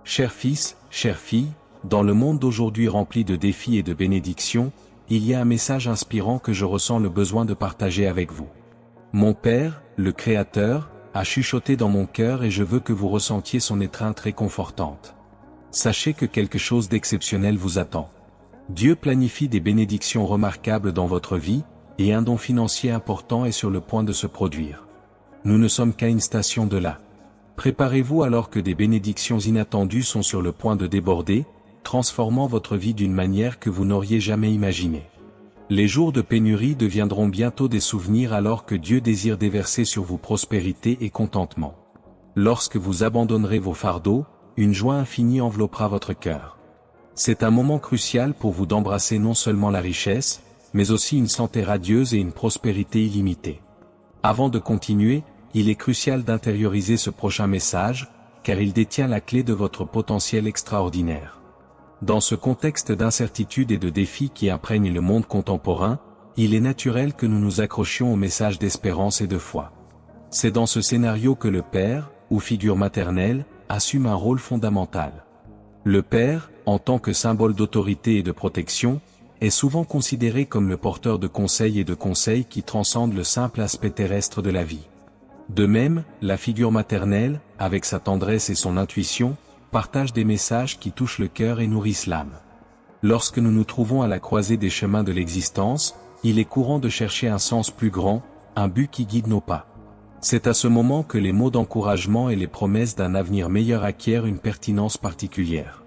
Chers fils, chères filles, dans le monde d'aujourd'hui rempli de défis et de bénédictions, il y a un message inspirant que je ressens le besoin de partager avec vous. Mon Père, le Créateur, a chuchoté dans mon cœur et je veux que vous ressentiez son étreinte réconfortante. Sachez que quelque chose d'exceptionnel vous attend. Dieu planifie des bénédictions remarquables dans votre vie, et un don financier important est sur le point de se produire. Nous ne sommes qu'à une station de là. Préparez-vous alors que des bénédictions inattendues sont sur le point de déborder, transformant votre vie d'une manière que vous n'auriez jamais imaginée. Les jours de pénurie deviendront bientôt des souvenirs alors que Dieu désire déverser sur vous prospérité et contentement. Lorsque vous abandonnerez vos fardeaux, une joie infinie enveloppera votre cœur. C'est un moment crucial pour vous d'embrasser non seulement la richesse, mais aussi une santé radieuse et une prospérité illimitée. Avant de continuer, il est crucial d'intérioriser ce prochain message, car il détient la clé de votre potentiel extraordinaire. Dans ce contexte d'incertitude et de défis qui imprègne le monde contemporain, il est naturel que nous nous accrochions au message d'espérance et de foi. C'est dans ce scénario que le Père, ou figure maternelle, assume un rôle fondamental. Le Père, en tant que symbole d'autorité et de protection, est souvent considéré comme le porteur de conseils et de conseils qui transcendent le simple aspect terrestre de la vie. De même, la figure maternelle, avec sa tendresse et son intuition, partage des messages qui touchent le cœur et nourrissent l'âme. Lorsque nous nous trouvons à la croisée des chemins de l'existence, il est courant de chercher un sens plus grand, un but qui guide nos pas. C'est à ce moment que les mots d'encouragement et les promesses d'un avenir meilleur acquièrent une pertinence particulière.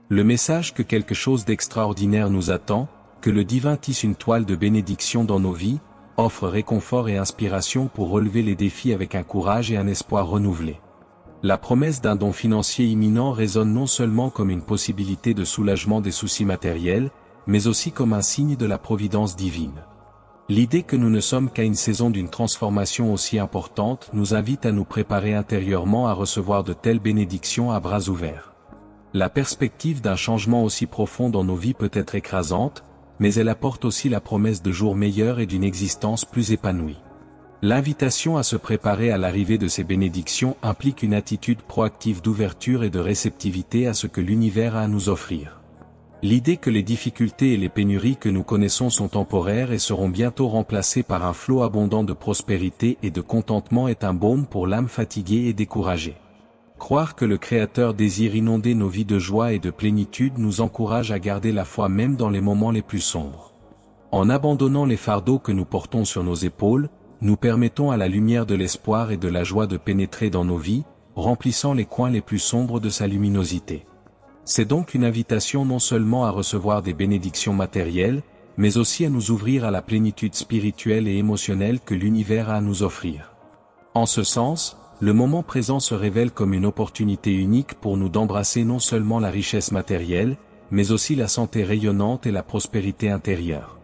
Le message que quelque chose d'extraordinaire nous attend, que le divin tisse une toile de bénédiction dans nos vies, offre réconfort et inspiration pour relever les défis avec un courage et un espoir renouvelés. La promesse d'un don financier imminent résonne non seulement comme une possibilité de soulagement des soucis matériels, mais aussi comme un signe de la providence divine. L'idée que nous ne sommes qu'à une saison d'une transformation aussi importante nous invite à nous préparer intérieurement à recevoir de telles bénédictions à bras ouverts. La perspective d'un changement aussi profond dans nos vies peut être écrasante, mais elle apporte aussi la promesse de jours meilleurs et d'une existence plus épanouie. L'invitation à se préparer à l'arrivée de ces bénédictions implique une attitude proactive d'ouverture et de réceptivité à ce que l'univers a à nous offrir. L'idée que les difficultés et les pénuries que nous connaissons sont temporaires et seront bientôt remplacées par un flot abondant de prospérité et de contentement est un baume pour l'âme fatiguée et découragée. Croire que le Créateur désire inonder nos vies de joie et de plénitude nous encourage à garder la foi même dans les moments les plus sombres. En abandonnant les fardeaux que nous portons sur nos épaules, nous permettons à la lumière de l'espoir et de la joie de pénétrer dans nos vies, remplissant les coins les plus sombres de sa luminosité. C'est donc une invitation non seulement à recevoir des bénédictions matérielles, mais aussi à nous ouvrir à la plénitude spirituelle et émotionnelle que l'univers a à nous offrir. En ce sens, le moment présent se révèle comme une opportunité unique pour nous d'embrasser non seulement la richesse matérielle, mais aussi la santé rayonnante et la prospérité intérieure.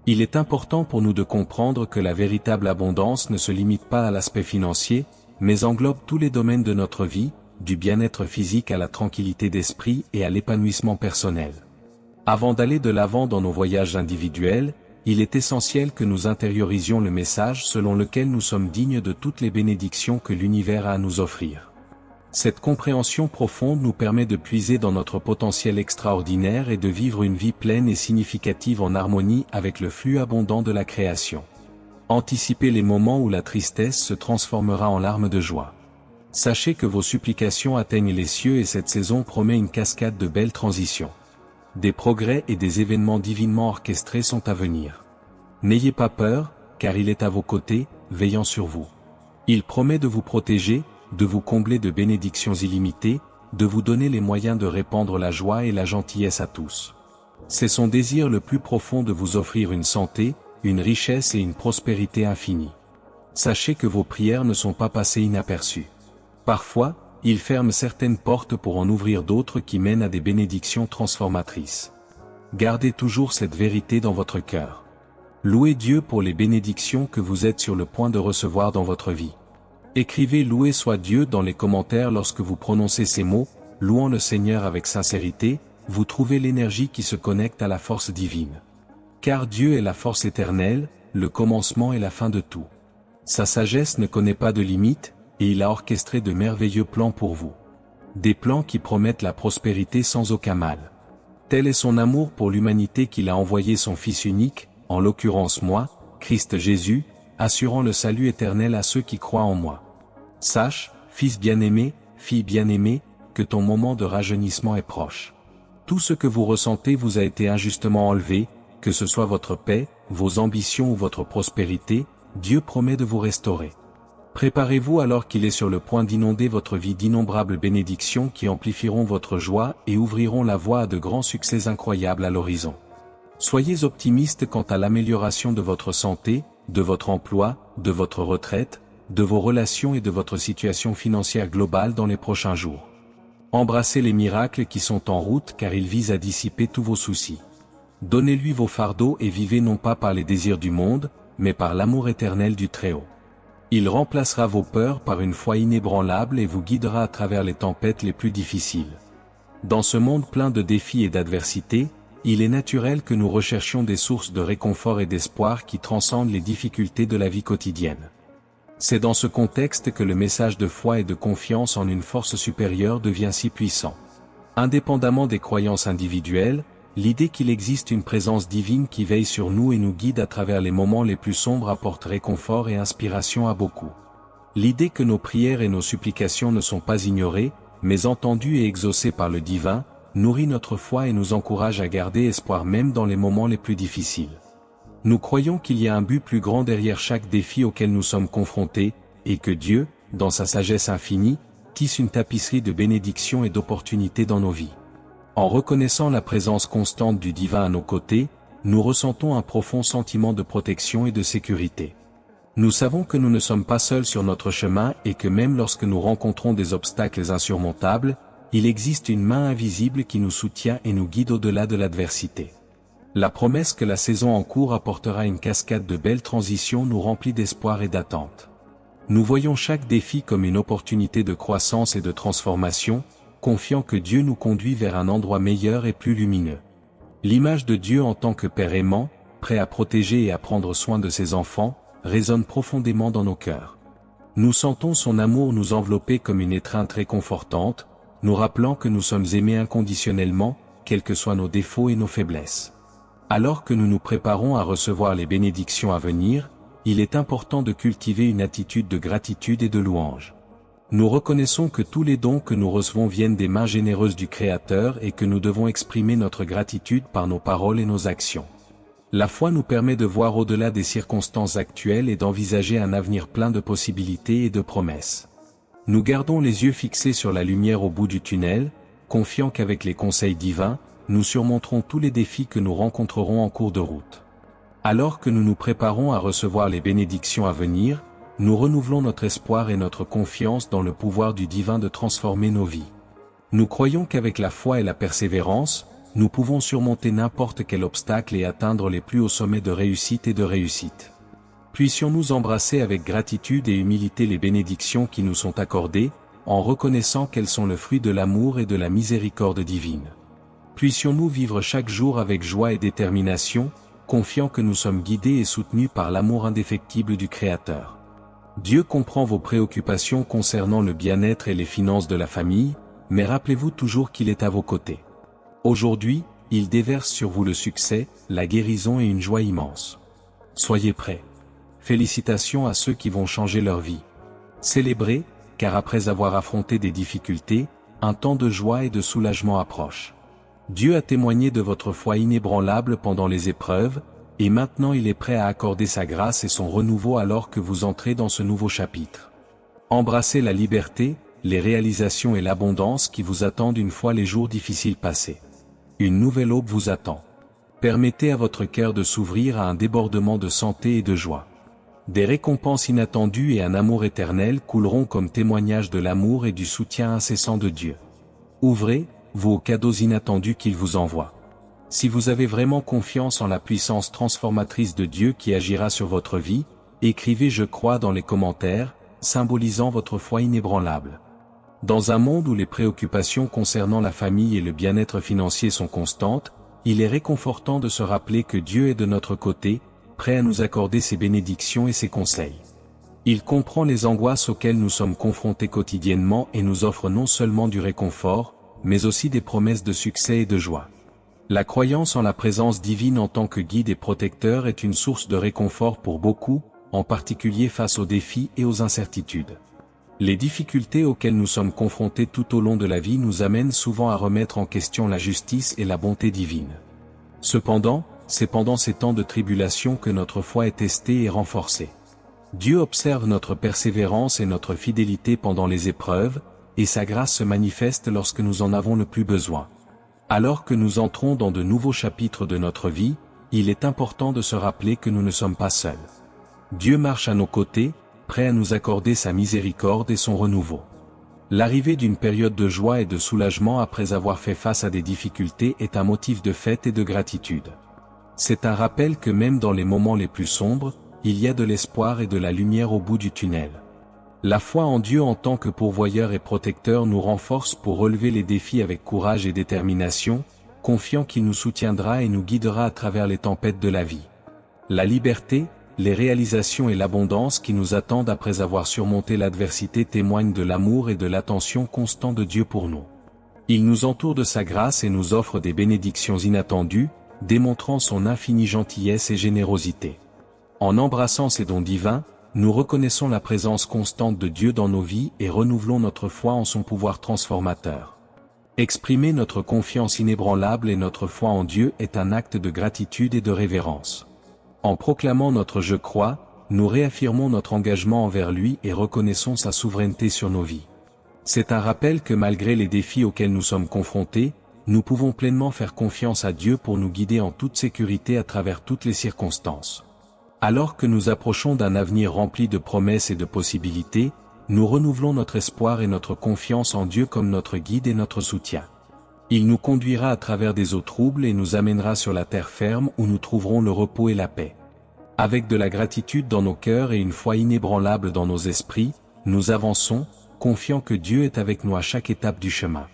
Il est important pour nous de comprendre que la véritable abondance ne se limite pas à l'aspect financier, mais englobe tous les domaines de notre vie, du bien-être physique à la tranquillité d'esprit et à l'épanouissement personnel. Avant d'aller de l'avant dans nos voyages individuels, il est essentiel que nous intériorisions le message selon lequel nous sommes dignes de toutes les bénédictions que l'univers a à nous offrir. Cette compréhension profonde nous permet de puiser dans notre potentiel extraordinaire et de vivre une vie pleine et significative en harmonie avec le flux abondant de la création. Anticipez les moments où la tristesse se transformera en larmes de joie. Sachez que vos supplications atteignent les cieux et cette saison promet une cascade de belles transitions. Des progrès et des événements divinement orchestrés sont à venir. N'ayez pas peur, car il est à vos côtés, veillant sur vous. Il promet de vous protéger, de vous combler de bénédictions illimitées, de vous donner les moyens de répandre la joie et la gentillesse à tous. C'est son désir le plus profond de vous offrir une santé, une richesse et une prospérité infinie. Sachez que vos prières ne sont pas passées inaperçues. Parfois, il ferme certaines portes pour en ouvrir d'autres qui mènent à des bénédictions transformatrices. Gardez toujours cette vérité dans votre cœur. Louez Dieu pour les bénédictions que vous êtes sur le point de recevoir dans votre vie. Écrivez « Loué soit Dieu » dans les commentaires lorsque vous prononcez ces mots, louant le Seigneur avec sincérité, vous trouvez l'énergie qui se connecte à la force divine. Car Dieu est la force éternelle, le commencement et la fin de tout. Sa sagesse ne connaît pas de limite, et il a orchestré de merveilleux plans pour vous. des plans qui promettent la prospérité sans aucun mal. Tel est son amour pour l'humanité qu'il a envoyé son Fils unique, en l'occurrence moi, Christ Jésus, assurant le salut éternel à ceux qui croient en moi. Sache, fils bien-aimé, fille bien-aimée, que ton moment de rajeunissement est proche. Tout ce que vous ressentez vous a été injustement enlevé, que ce soit votre paix, vos ambitions ou votre prospérité, Dieu promet de vous restaurer. Préparez-vous alors qu'il est sur le point d'inonder votre vie d'innombrables bénédictions qui amplifieront votre joie et ouvriront la voie à de grands succès incroyables à l'horizon. Soyez optimistes quant à l'amélioration de votre santé, de votre emploi, de votre retraite, de vos relations et de votre situation financière globale dans les prochains jours. Embrassez les miracles qui sont en route car ils visent à dissiper tous vos soucis. Donnez-lui vos fardeaux et vivez non pas par les désirs du monde, mais par l'amour éternel du Très-Haut. Il remplacera vos peurs par une foi inébranlable et vous guidera à travers les tempêtes les plus difficiles. Dans ce monde plein de défis et d'adversités, il est naturel que nous recherchions des sources de réconfort et d'espoir qui transcendent les difficultés de la vie quotidienne. C'est dans ce contexte que le message de foi et de confiance en une force supérieure devient si puissant. Indépendamment des croyances individuelles, l'idée qu'il existe une présence divine qui veille sur nous et nous guide à travers les moments les plus sombres apporte réconfort et inspiration à beaucoup. L'idée que nos prières et nos supplications ne sont pas ignorées, mais entendues et exaucées par le divin, nourrit notre foi et nous encourage à garder espoir même dans les moments les plus difficiles. Nous croyons qu'il y a un but plus grand derrière chaque défi auquel nous sommes confrontés, et que Dieu, dans sa sagesse infinie, tisse une tapisserie de bénédictions et d'opportunités dans nos vies. En reconnaissant la présence constante du divin à nos côtés, nous ressentons un profond sentiment de protection et de sécurité. Nous savons que nous ne sommes pas seuls sur notre chemin et que même lorsque nous rencontrons des obstacles insurmontables, il existe une main invisible qui nous soutient et nous guide au-delà de l'adversité. La promesse que la saison en cours apportera une cascade de belles transitions nous remplit d'espoir et d'attente. Nous voyons chaque défi comme une opportunité de croissance et de transformation, confiant que Dieu nous conduit vers un endroit meilleur et plus lumineux. L'image de Dieu en tant que Père aimant, prêt à protéger et à prendre soin de ses enfants, résonne profondément dans nos cœurs. Nous sentons son amour nous envelopper comme une étreinte réconfortante, nous rappelant que nous sommes aimés inconditionnellement, quels que soient nos défauts et nos faiblesses. Alors que nous nous préparons à recevoir les bénédictions à venir, il est important de cultiver une attitude de gratitude et de louange. Nous reconnaissons que tous les dons que nous recevons viennent des mains généreuses du Créateur et que nous devons exprimer notre gratitude par nos paroles et nos actions. La foi nous permet de voir au-delà des circonstances actuelles et d'envisager un avenir plein de possibilités et de promesses. Nous gardons les yeux fixés sur la lumière au bout du tunnel, confiants qu'avec les conseils divins, nous surmonterons tous les défis que nous rencontrerons en cours de route. Alors que nous nous préparons à recevoir les bénédictions à venir, nous renouvelons notre espoir et notre confiance dans le pouvoir du divin de transformer nos vies. Nous croyons qu'avec la foi et la persévérance, nous pouvons surmonter n'importe quel obstacle et atteindre les plus hauts sommets de réussite et de réussite. Puissions-nous embrasser avec gratitude et humilité les bénédictions qui nous sont accordées, en reconnaissant qu'elles sont le fruit de l'amour et de la miséricorde divine. Puissions-nous vivre chaque jour avec joie et détermination, confiants que nous sommes guidés et soutenus par l'amour indéfectible du Créateur. Dieu comprend vos préoccupations concernant le bien-être et les finances de la famille, mais rappelez-vous toujours qu'il est à vos côtés. Aujourd'hui, il déverse sur vous le succès, la guérison et une joie immense. Soyez prêts. Félicitations à ceux qui vont changer leur vie. Célébrez, car après avoir affronté des difficultés, un temps de joie et de soulagement approche. Dieu a témoigné de votre foi inébranlable pendant les épreuves, et maintenant il est prêt à accorder sa grâce et son renouveau alors que vous entrez dans ce nouveau chapitre. Embrassez la liberté, les réalisations et l'abondance qui vous attendent une fois les jours difficiles passés. Une nouvelle aube vous attend. Permettez à votre cœur de s'ouvrir à un débordement de santé et de joie. Des récompenses inattendues et un amour éternel couleront comme témoignage de l'amour et du soutien incessant de Dieu. Ouvrez, vous, aux cadeaux inattendus qu'il vous envoie. Si vous avez vraiment confiance en la puissance transformatrice de Dieu qui agira sur votre vie, écrivez « Je crois » dans les commentaires, symbolisant votre foi inébranlable. Dans un monde où les préoccupations concernant la famille et le bien-être financier sont constantes, il est réconfortant de se rappeler que Dieu est de notre côté, prêt à nous accorder ses bénédictions et ses conseils. Il comprend les angoisses auxquelles nous sommes confrontés quotidiennement et nous offre non seulement du réconfort, mais aussi des promesses de succès et de joie. La croyance en la présence divine en tant que guide et protecteur est une source de réconfort pour beaucoup, en particulier face aux défis et aux incertitudes. Les difficultés auxquelles nous sommes confrontés tout au long de la vie nous amènent souvent à remettre en question la justice et la bonté divine. Cependant, c'est pendant ces temps de tribulation que notre foi est testée et renforcée. Dieu observe notre persévérance et notre fidélité pendant les épreuves, et sa grâce se manifeste lorsque nous en avons le plus besoin. Alors que nous entrons dans de nouveaux chapitres de notre vie, il est important de se rappeler que nous ne sommes pas seuls. Dieu marche à nos côtés, prêt à nous accorder sa miséricorde et son renouveau. L'arrivée d'une période de joie et de soulagement après avoir fait face à des difficultés est un motif de fête et de gratitude. C'est un rappel que même dans les moments les plus sombres, il y a de l'espoir et de la lumière au bout du tunnel. La foi en Dieu en tant que pourvoyeur et protecteur nous renforce pour relever les défis avec courage et détermination, confiant qu'il nous soutiendra et nous guidera à travers les tempêtes de la vie. La liberté, les réalisations et l'abondance qui nous attendent après avoir surmonté l'adversité témoignent de l'amour et de l'attention constant de Dieu pour nous. Il nous entoure de sa grâce et nous offre des bénédictions inattendues, démontrant son infinie gentillesse et générosité. En embrassant ces dons divins, nous reconnaissons la présence constante de Dieu dans nos vies et renouvelons notre foi en son pouvoir transformateur. Exprimer notre confiance inébranlable et notre foi en Dieu est un acte de gratitude et de révérence. En proclamant notre « Je crois », nous réaffirmons notre engagement envers lui et reconnaissons sa souveraineté sur nos vies. C'est un rappel que malgré les défis auxquels nous sommes confrontés, nous pouvons pleinement faire confiance à Dieu pour nous guider en toute sécurité à travers toutes les circonstances. Alors que nous approchons d'un avenir rempli de promesses et de possibilités, nous renouvelons notre espoir et notre confiance en Dieu comme notre guide et notre soutien. Il nous conduira à travers des eaux troubles et nous amènera sur la terre ferme où nous trouverons le repos et la paix. Avec de la gratitude dans nos cœurs et une foi inébranlable dans nos esprits, nous avançons, confiant que Dieu est avec nous à chaque étape du chemin.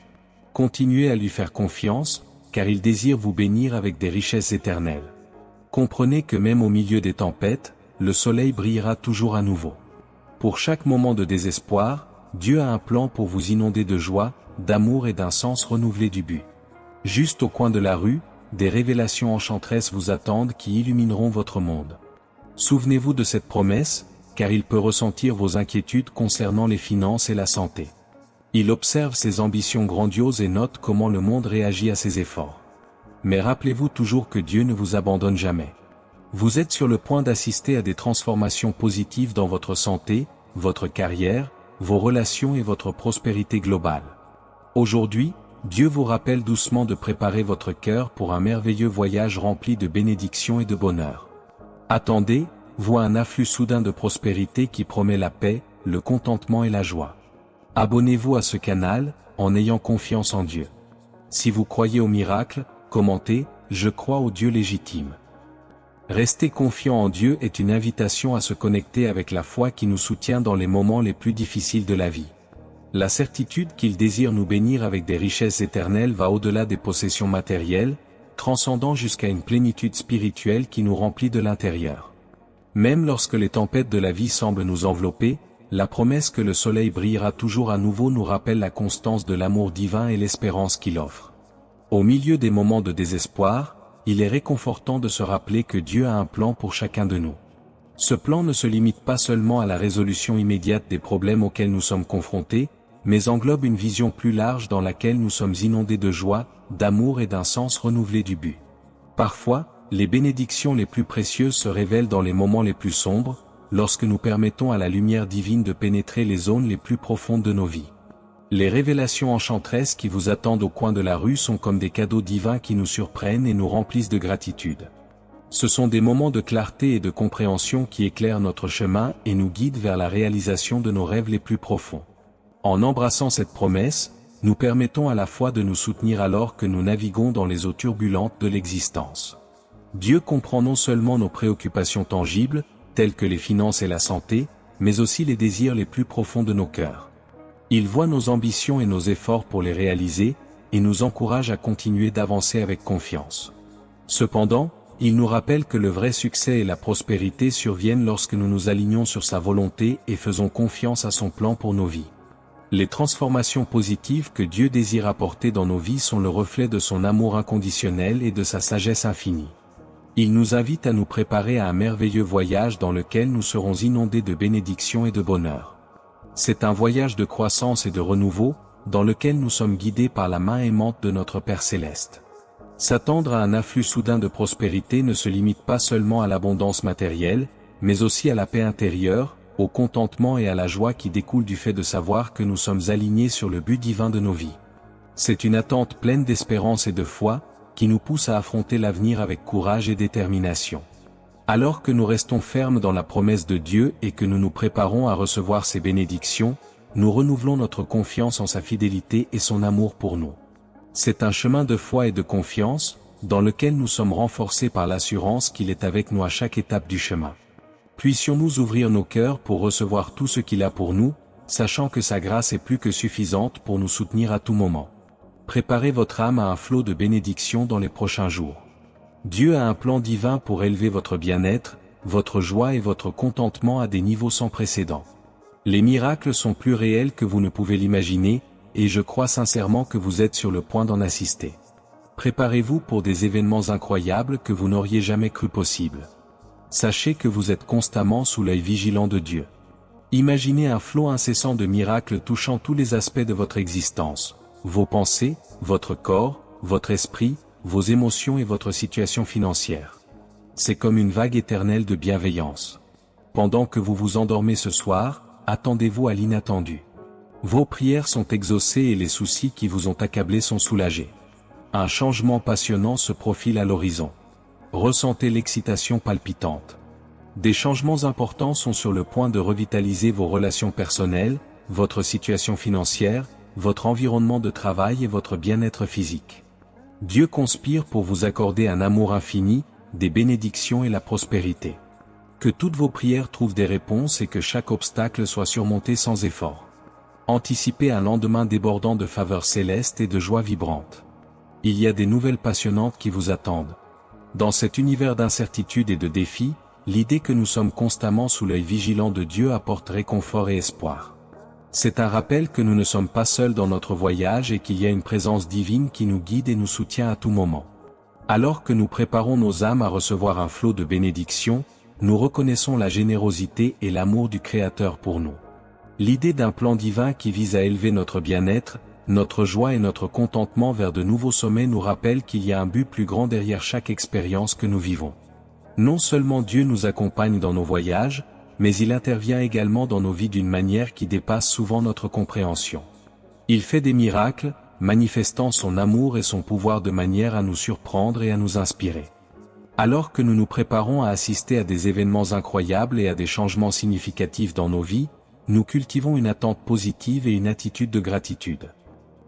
Continuez à lui faire confiance, car il désire vous bénir avec des richesses éternelles. Comprenez que même au milieu des tempêtes, le soleil brillera toujours à nouveau. Pour chaque moment de désespoir, Dieu a un plan pour vous inonder de joie, d'amour et d'un sens renouvelé du but. Juste au coin de la rue, des révélations enchanteresses vous attendent qui illumineront votre monde. Souvenez-vous de cette promesse, car il peut ressentir vos inquiétudes concernant les finances et la santé. Il observe ses ambitions grandioses et note comment le monde réagit à ses efforts. Mais rappelez-vous toujours que Dieu ne vous abandonne jamais. Vous êtes sur le point d'assister à des transformations positives dans votre santé, votre carrière, vos relations et votre prospérité globale. Aujourd'hui, Dieu vous rappelle doucement de préparer votre cœur pour un merveilleux voyage rempli de bénédictions et de bonheur. Attendez, voit un afflux soudain de prospérité qui promet la paix, le contentement et la joie. Abonnez-vous à ce canal, en ayant confiance en Dieu. Si vous croyez au miracle, commentez « Je crois au Dieu légitime ». Rester confiant en Dieu est une invitation à se connecter avec la foi qui nous soutient dans les moments les plus difficiles de la vie. La certitude qu'il désire nous bénir avec des richesses éternelles va au-delà des possessions matérielles, transcendant jusqu'à une plénitude spirituelle qui nous remplit de l'intérieur. Même lorsque les tempêtes de la vie semblent nous envelopper, la promesse que le soleil brillera toujours à nouveau nous rappelle la constance de l'amour divin et l'espérance qu'il offre. Au milieu des moments de désespoir, il est réconfortant de se rappeler que Dieu a un plan pour chacun de nous. Ce plan ne se limite pas seulement à la résolution immédiate des problèmes auxquels nous sommes confrontés, mais englobe une vision plus large dans laquelle nous sommes inondés de joie, d'amour et d'un sens renouvelé du but. Parfois, les bénédictions les plus précieuses se révèlent dans les moments les plus sombres, lorsque nous permettons à la lumière divine de pénétrer les zones les plus profondes de nos vies. Les révélations enchanteresses qui vous attendent au coin de la rue sont comme des cadeaux divins qui nous surprennent et nous remplissent de gratitude. Ce sont des moments de clarté et de compréhension qui éclairent notre chemin et nous guident vers la réalisation de nos rêves les plus profonds. En embrassant cette promesse, nous permettons à la fois de nous soutenir alors que nous naviguons dans les eaux turbulentes de l'existence. Dieu comprend non seulement nos préoccupations tangibles, telles que les finances et la santé, mais aussi les désirs les plus profonds de nos cœurs. Il voit nos ambitions et nos efforts pour les réaliser, et nous encourage à continuer d'avancer avec confiance. Cependant, Il nous rappelle que le vrai succès et la prospérité surviennent lorsque nous nous alignons sur sa volonté et faisons confiance à son plan pour nos vies. Les transformations positives que Dieu désire apporter dans nos vies sont le reflet de son amour inconditionnel et de sa sagesse infinie. Il nous invite à nous préparer à un merveilleux voyage dans lequel nous serons inondés de bénédictions et de bonheur. C'est un voyage de croissance et de renouveau, dans lequel nous sommes guidés par la main aimante de notre Père Céleste. S'attendre à un afflux soudain de prospérité ne se limite pas seulement à l'abondance matérielle, mais aussi à la paix intérieure, au contentement et à la joie qui découlent du fait de savoir que nous sommes alignés sur le but divin de nos vies. C'est une attente pleine d'espérance et de foi, qui nous pousse à affronter l'avenir avec courage et détermination. Alors que nous restons fermes dans la promesse de Dieu et que nous nous préparons à recevoir ses bénédictions, nous renouvelons notre confiance en sa fidélité et son amour pour nous. C'est un chemin de foi et de confiance, dans lequel nous sommes renforcés par l'assurance qu'il est avec nous à chaque étape du chemin. Puissions-nous ouvrir nos cœurs pour recevoir tout ce qu'il a pour nous, sachant que sa grâce est plus que suffisante pour nous soutenir à tout moment. Préparez votre âme à un flot de bénédictions dans les prochains jours. Dieu a un plan divin pour élever votre bien-être, votre joie et votre contentement à des niveaux sans précédent. Les miracles sont plus réels que vous ne pouvez l'imaginer, et je crois sincèrement que vous êtes sur le point d'en assister. Préparez-vous pour des événements incroyables que vous n'auriez jamais cru possibles. Sachez que vous êtes constamment sous l'œil vigilant de Dieu. Imaginez un flot incessant de miracles touchant tous les aspects de votre existence, vos pensées, votre corps, votre esprit, vos émotions et votre situation financière. C'est comme une vague éternelle de bienveillance. Pendant que vous vous endormez ce soir, attendez-vous à l'inattendu. Vos prières sont exaucées et les soucis qui vous ont accablé sont soulagés. Un changement passionnant se profile à l'horizon. Ressentez l'excitation palpitante. Des changements importants sont sur le point de revitaliser vos relations personnelles, votre situation financière, votre environnement de travail et votre bien-être physique. Dieu conspire pour vous accorder un amour infini, des bénédictions et la prospérité. Que toutes vos prières trouvent des réponses et que chaque obstacle soit surmonté sans effort. Anticipez un lendemain débordant de faveurs célestes et de joie vibrante. Il y a des nouvelles passionnantes qui vous attendent. Dans cet univers d'incertitude et de défis, l'idée que nous sommes constamment sous l'œil vigilant de Dieu apporte réconfort et espoir. C'est un rappel que nous ne sommes pas seuls dans notre voyage et qu'il y a une présence divine qui nous guide et nous soutient à tout moment. Alors que nous préparons nos âmes à recevoir un flot de bénédictions, nous reconnaissons la générosité et l'amour du Créateur pour nous. L'idée d'un plan divin qui vise à élever notre bien-être, notre joie et notre contentement vers de nouveaux sommets nous rappelle qu'il y a un but plus grand derrière chaque expérience que nous vivons. Non seulement Dieu nous accompagne dans nos voyages, mais il intervient également dans nos vies d'une manière qui dépasse souvent notre compréhension. Il fait des miracles, manifestant son amour et son pouvoir de manière à nous surprendre et à nous inspirer. Alors que nous nous préparons à assister à des événements incroyables et à des changements significatifs dans nos vies, nous cultivons une attente positive et une attitude de gratitude.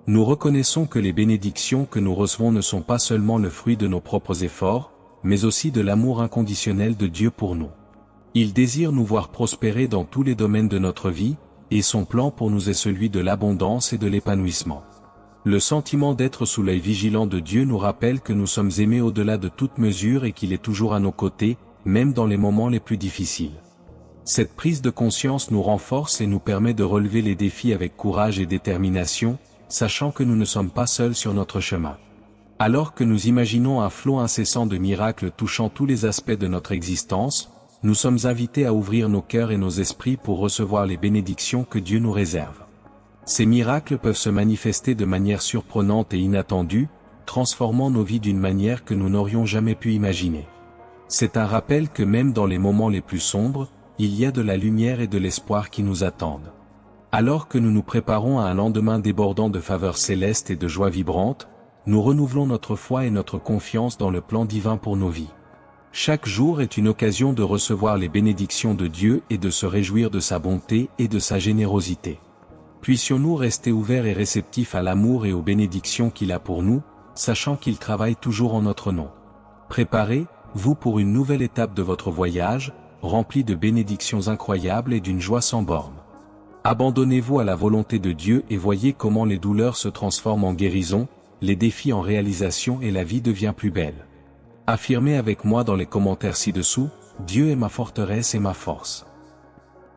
Nous reconnaissons que les bénédictions que nous recevons ne sont pas seulement le fruit de nos propres efforts, mais aussi de l'amour inconditionnel de Dieu pour nous. Il désire nous voir prospérer dans tous les domaines de notre vie, et son plan pour nous est celui de l'abondance et de l'épanouissement. Le sentiment d'être sous l'œil vigilant de Dieu nous rappelle que nous sommes aimés au-delà de toute mesure et qu'il est toujours à nos côtés, même dans les moments les plus difficiles. Cette prise de conscience nous renforce et nous permet de relever les défis avec courage et détermination, sachant que nous ne sommes pas seuls sur notre chemin. Alors que nous imaginons un flot incessant de miracles touchant tous les aspects de notre existence, nous sommes invités à ouvrir nos cœurs et nos esprits pour recevoir les bénédictions que Dieu nous réserve. Ces miracles peuvent se manifester de manière surprenante et inattendue, transformant nos vies d'une manière que nous n'aurions jamais pu imaginer. C'est un rappel que même dans les moments les plus sombres, il y a de la lumière et de l'espoir qui nous attendent. Alors que nous nous préparons à un lendemain débordant de faveurs célestes et de joie vibrante, nous renouvelons notre foi et notre confiance dans le plan divin pour nos vies. Chaque jour est une occasion de recevoir les bénédictions de Dieu et de se réjouir de sa bonté et de sa générosité. Puissions-nous rester ouverts et réceptifs à l'amour et aux bénédictions qu'il a pour nous, sachant qu'il travaille toujours en notre nom. Préparez-vous pour une nouvelle étape de votre voyage, remplie de bénédictions incroyables et d'une joie sans borne. Abandonnez-vous à la volonté de Dieu et voyez comment les douleurs se transforment en guérison, les défis en réalisation et la vie devient plus belle. Affirmez avec moi dans les commentaires ci-dessous, Dieu est ma forteresse et ma force.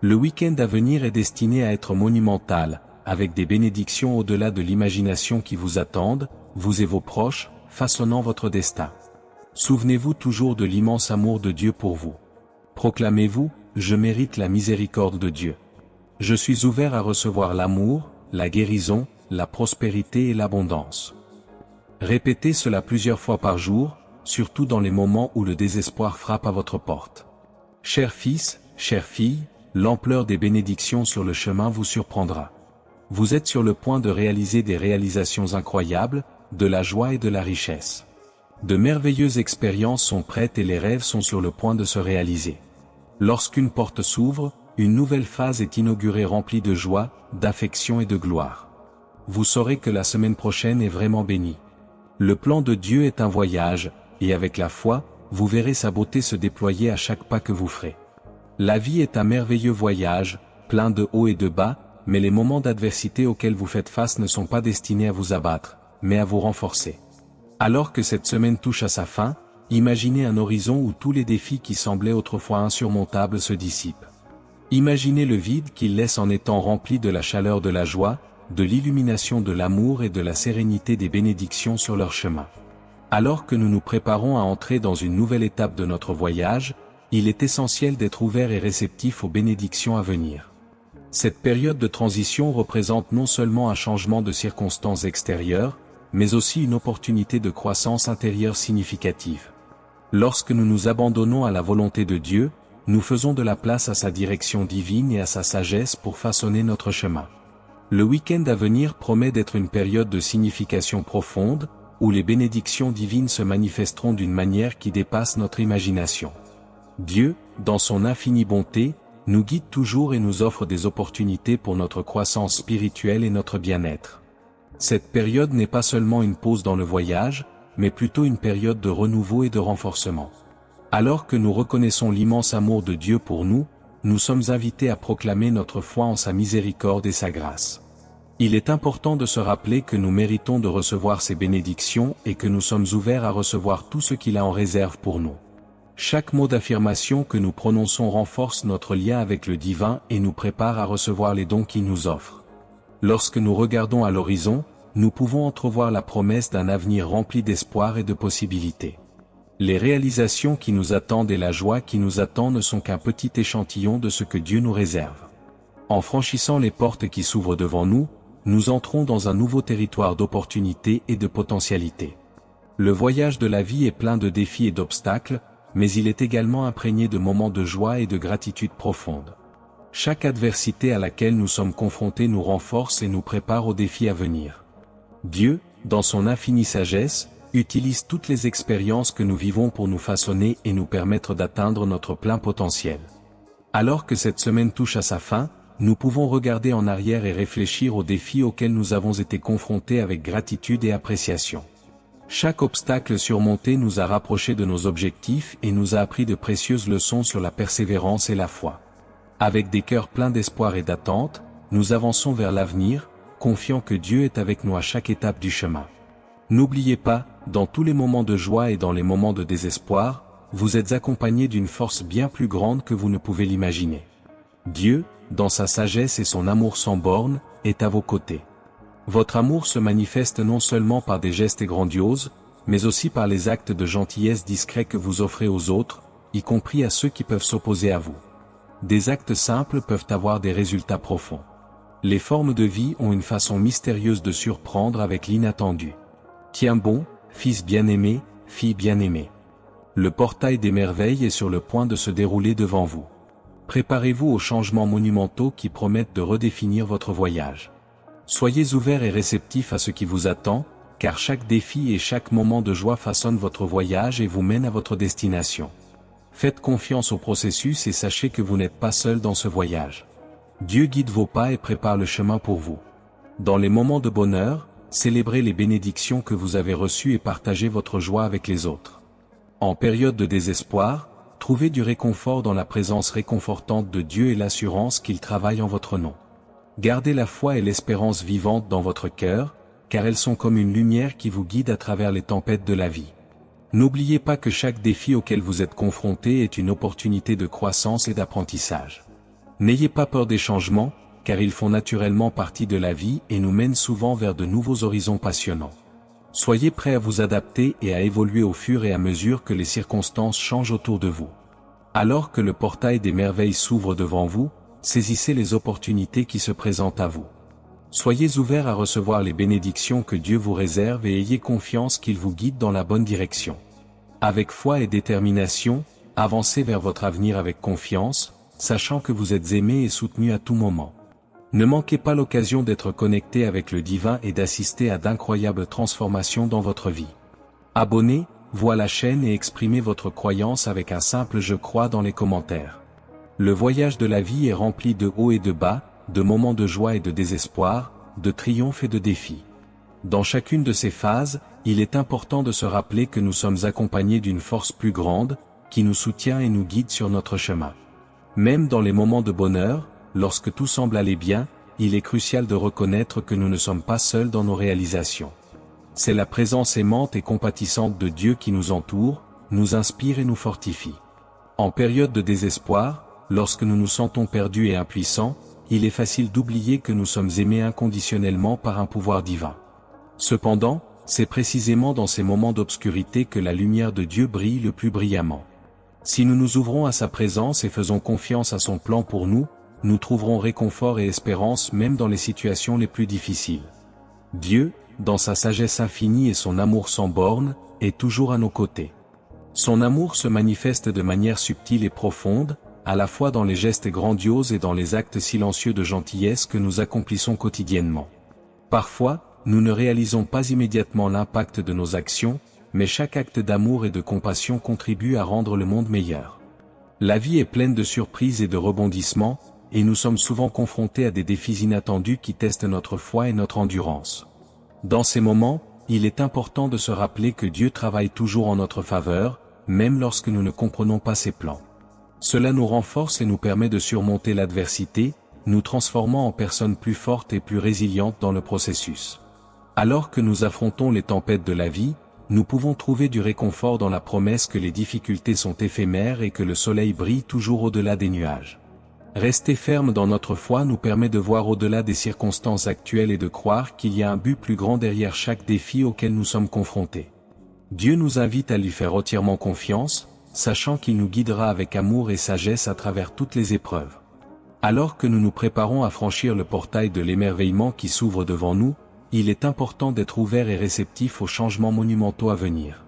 Le week-end à venir est destiné à être monumental, avec des bénédictions au-delà de l'imagination qui vous attendent, vous et vos proches, façonnant votre destin. Souvenez-vous toujours de l'immense amour de Dieu pour vous. Proclamez-vous, je mérite la miséricorde de Dieu. Je suis ouvert à recevoir l'amour, la guérison, la prospérité et l'abondance. Répétez cela plusieurs fois par jour, surtout dans les moments où le désespoir frappe à votre porte. Cher fils, chère fille, l'ampleur des bénédictions sur le chemin vous surprendra. Vous êtes sur le point de réaliser des réalisations incroyables, de la joie et de la richesse. De merveilleuses expériences sont prêtes et les rêves sont sur le point de se réaliser. Lorsqu'une porte s'ouvre, une nouvelle phase est inaugurée remplie de joie, d'affection et de gloire. Vous saurez que la semaine prochaine est vraiment bénie. Le plan de Dieu est un voyage, et avec la foi, vous verrez sa beauté se déployer à chaque pas que vous ferez. La vie est un merveilleux voyage, plein de hauts et de bas, mais les moments d'adversité auxquels vous faites face ne sont pas destinés à vous abattre, mais à vous renforcer. Alors que cette semaine touche à sa fin, imaginez un horizon où tous les défis qui semblaient autrefois insurmontables se dissipent. Imaginez le vide qu'il laisse en étant rempli de la chaleur de la joie, de l'illumination de l'amour et de la sérénité des bénédictions sur leur chemin. Alors que nous nous préparons à entrer dans une nouvelle étape de notre voyage, il est essentiel d'être ouvert et réceptif aux bénédictions à venir. Cette période de transition représente non seulement un changement de circonstances extérieures, mais aussi une opportunité de croissance intérieure significative. Lorsque nous nous abandonnons à la volonté de Dieu, nous faisons de la place à sa direction divine et à sa sagesse pour façonner notre chemin. Le week-end à venir promet d'être une période de signification profonde, où les bénédictions divines se manifesteront d'une manière qui dépasse notre imagination. Dieu, dans son infinie bonté, nous guide toujours et nous offre des opportunités pour notre croissance spirituelle et notre bien-être. Cette période n'est pas seulement une pause dans le voyage, mais plutôt une période de renouveau et de renforcement. Alors que nous reconnaissons l'immense amour de Dieu pour nous, nous sommes invités à proclamer notre foi en sa miséricorde et sa grâce. Il est important de se rappeler que nous méritons de recevoir ses bénédictions et que nous sommes ouverts à recevoir tout ce qu'il a en réserve pour nous. Chaque mot d'affirmation que nous prononçons renforce notre lien avec le divin et nous prépare à recevoir les dons qu'il nous offre. Lorsque nous regardons à l'horizon, nous pouvons entrevoir la promesse d'un avenir rempli d'espoir et de possibilités. Les réalisations qui nous attendent et la joie qui nous attend ne sont qu'un petit échantillon de ce que Dieu nous réserve. En franchissant les portes qui s'ouvrent devant nous, nous entrons dans un nouveau territoire d'opportunités et de potentialités. Le voyage de la vie est plein de défis et d'obstacles, mais il est également imprégné de moments de joie et de gratitude profonde. Chaque adversité à laquelle nous sommes confrontés nous renforce et nous prépare aux défis à venir. Dieu, dans son infinie sagesse, utilise toutes les expériences que nous vivons pour nous façonner et nous permettre d'atteindre notre plein potentiel. Alors que cette semaine touche à sa fin, nous pouvons regarder en arrière et réfléchir aux défis auxquels nous avons été confrontés avec gratitude et appréciation. Chaque obstacle surmonté nous a rapprochés de nos objectifs et nous a appris de précieuses leçons sur la persévérance et la foi. Avec des cœurs pleins d'espoir et d'attente, nous avançons vers l'avenir, confiant que Dieu est avec nous à chaque étape du chemin. N'oubliez pas, dans tous les moments de joie et dans les moments de désespoir, vous êtes accompagnés d'une force bien plus grande que vous ne pouvez l'imaginer. Dieu, dans sa sagesse et son amour sans bornes, est à vos côtés. Votre amour se manifeste non seulement par des gestes grandioses, mais aussi par les actes de gentillesse discrets que vous offrez aux autres, y compris à ceux qui peuvent s'opposer à vous. Des actes simples peuvent avoir des résultats profonds. Les formes de vie ont une façon mystérieuse de surprendre avec l'inattendu. Tiens bon, fils bien-aimé, fille bien-aimée. Le portail des merveilles est sur le point de se dérouler devant vous. Préparez-vous aux changements monumentaux qui promettent de redéfinir votre voyage. Soyez ouverts et réceptifs à ce qui vous attend, car chaque défi et chaque moment de joie façonne votre voyage et vous mène à votre destination. Faites confiance au processus et sachez que vous n'êtes pas seul dans ce voyage. Dieu guide vos pas et prépare le chemin pour vous. Dans les moments de bonheur, célébrez les bénédictions que vous avez reçues et partagez votre joie avec les autres. En période de désespoir, trouvez du réconfort dans la présence réconfortante de Dieu et l'assurance qu'il travaille en votre nom. Gardez la foi et l'espérance vivantes dans votre cœur, car elles sont comme une lumière qui vous guide à travers les tempêtes de la vie. N'oubliez pas que chaque défi auquel vous êtes confronté est une opportunité de croissance et d'apprentissage. N'ayez pas peur des changements, car ils font naturellement partie de la vie et nous mènent souvent vers de nouveaux horizons passionnants. Soyez prêts à vous adapter et à évoluer au fur et à mesure que les circonstances changent autour de vous. Alors que le portail des merveilles s'ouvre devant vous, saisissez les opportunités qui se présentent à vous. Soyez ouverts à recevoir les bénédictions que Dieu vous réserve et ayez confiance qu'il vous guide dans la bonne direction. Avec foi et détermination, avancez vers votre avenir avec confiance, sachant que vous êtes aimé et soutenu à tout moment. Ne manquez pas l'occasion d'être connecté avec le divin et d'assister à d'incroyables transformations dans votre vie. Abonnez-vous à la chaîne et exprimez votre croyance avec un simple « je crois » dans les commentaires. Le voyage de la vie est rempli de hauts et de bas, de moments de joie et de désespoir, de triomphes et de défis. Dans chacune de ces phases, il est important de se rappeler que nous sommes accompagnés d'une force plus grande, qui nous soutient et nous guide sur notre chemin. Même dans les moments de bonheur, lorsque tout semble aller bien, il est crucial de reconnaître que nous ne sommes pas seuls dans nos réalisations. C'est la présence aimante et compatissante de Dieu qui nous entoure, nous inspire et nous fortifie. En période de désespoir, lorsque nous nous sentons perdus et impuissants, il est facile d'oublier que nous sommes aimés inconditionnellement par un pouvoir divin. Cependant, c'est précisément dans ces moments d'obscurité que la lumière de Dieu brille le plus brillamment. Si nous nous ouvrons à sa présence et faisons confiance à son plan pour nous, nous trouverons réconfort et espérance même dans les situations les plus difficiles. Dieu, dans sa sagesse infinie et son amour sans bornes, est toujours à nos côtés. Son amour se manifeste de manière subtile et profonde, à la fois dans les gestes grandioses et dans les actes silencieux de gentillesse que nous accomplissons quotidiennement. Parfois, nous ne réalisons pas immédiatement l'impact de nos actions, mais chaque acte d'amour et de compassion contribue à rendre le monde meilleur. La vie est pleine de surprises et de rebondissements, et nous sommes souvent confrontés à des défis inattendus qui testent notre foi et notre endurance. Dans ces moments, il est important de se rappeler que Dieu travaille toujours en notre faveur, même lorsque nous ne comprenons pas ses plans. Cela nous renforce et nous permet de surmonter l'adversité, nous transformant en personnes plus fortes et plus résilientes dans le processus. Alors que nous affrontons les tempêtes de la vie, nous pouvons trouver du réconfort dans la promesse que les difficultés sont éphémères et que le soleil brille toujours au-delà des nuages. Rester ferme dans notre foi nous permet de voir au-delà des circonstances actuelles et de croire qu'il y a un but plus grand derrière chaque défi auquel nous sommes confrontés. Dieu nous invite à lui faire entièrement confiance, sachant qu'il nous guidera avec amour et sagesse à travers toutes les épreuves. Alors que nous nous préparons à franchir le portail de l'émerveillement qui s'ouvre devant nous, il est important d'être ouvert et réceptif aux changements monumentaux à venir.